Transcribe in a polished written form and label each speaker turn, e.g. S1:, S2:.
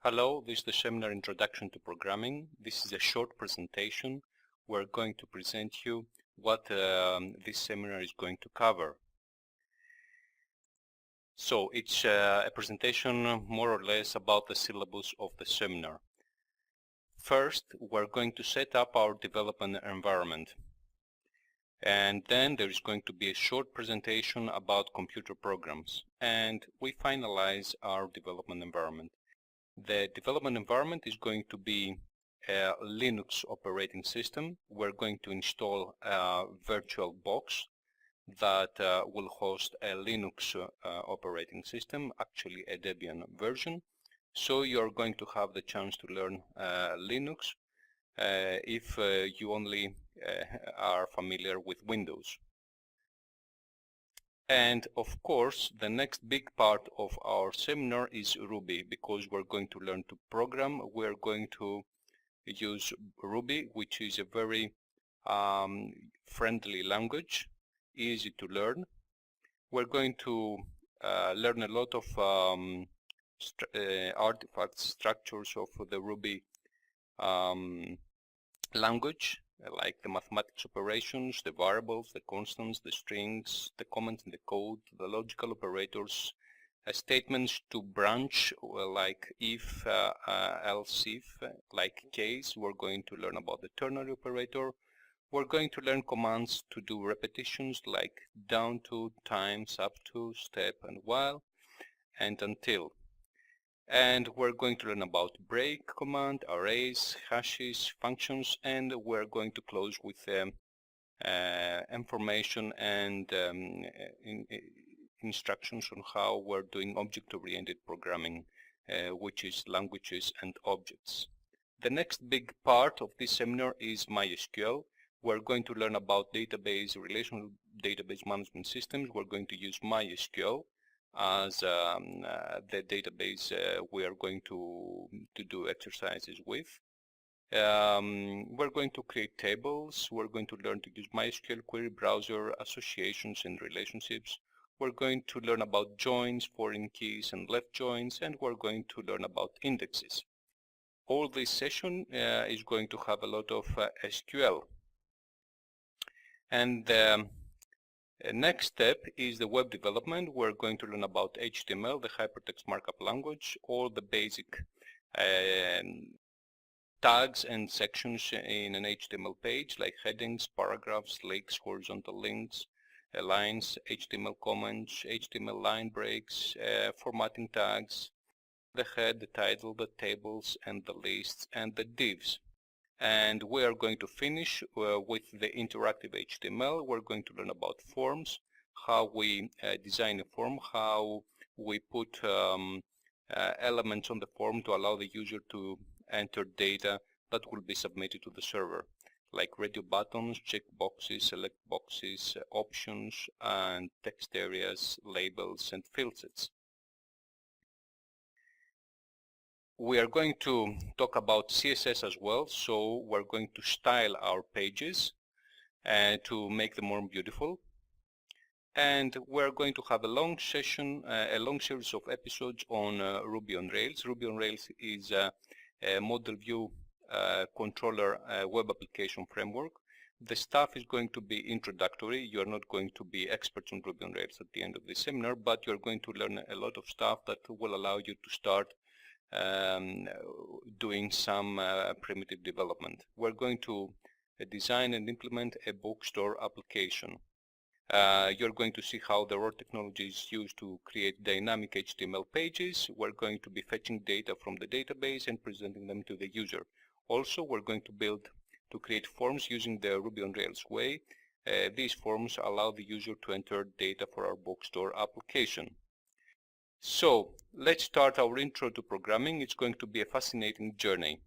S1: Hello, this is the seminar Introduction to Programming. This is a short presentation. We're going to present you what this seminar is going to cover. So it's a presentation more or less about the syllabus of the seminar. First, we're going to set up our development environment. And then there is going to be a short presentation about computer programs. And we finalize our development environment. The development environment is going to be a Linux operating system. We're going to install a virtual box that will host a Linux operating system, actually a Debian version. So you're going to have the chance to learn Linux if you only are familiar with Windows. And of course, the next big part of our seminar is Ruby, because we're going to learn to program. We're going to use Ruby, which is a very friendly language, easy to learn. We're going to learn a lot of artifacts, structures of the Ruby language, like the mathematics operations, the variables, the constants, the strings, the comments in the code, the logical operators, statements to branch, like if, else if, like case. We're going to learn about the ternary operator. We're going to learn commands to do repetitions like down to, times, up to, step, and while, and until. And we're going to learn about break command, arrays, hashes, functions, and we're going to close with information and instructions on how we're doing object-oriented programming, which is languages and objects. The next big part of this seminar is MySQL. We're going to learn about database, relational database management systems. We're going to use MySQL as the database we are going to do exercises with. We're going to create tables. We're going to learn to use MySQL query browser, associations and relationships. We're going to learn about joins, foreign keys and left joins, and we're going to learn about indexes. All this session is going to have a lot of SQL. And next step is the web development. We're going to learn about HTML, the hypertext markup language, all the basic tags and sections in an HTML page, like headings, paragraphs, links, horizontal links, lines, HTML comments, HTML line breaks, formatting tags, the head, the title, the tables, and the lists, and the divs. And we are going to finish with the interactive HTML. We're going to learn about forms, how we design a form, how we put elements on the form to allow the user to enter data that will be submitted to the server, like radio buttons, check boxes, select boxes, options, and text areas, labels, and field sets. We are going to talk about CSS as well, so we're going to style our pages to make them more beautiful. And we're going to have a long session, a long series of episodes on Ruby on Rails. Ruby on Rails is a model view controller web application framework. The stuff is going to be introductory. You are not going to be experts on Ruby on Rails at the end of the seminar, but you're going to learn a lot of stuff that will allow you to start doing some primitive development. We're going to design and implement a bookstore application. You're going to see how the raw technology is used to create dynamic HTML pages. We're going to be fetching data from the database and presenting them to the user. Also, we're going to create forms using the Ruby on Rails way. These forms allow the user to enter data for our bookstore application. So let's start our intro to programming. It's going to be a fascinating journey.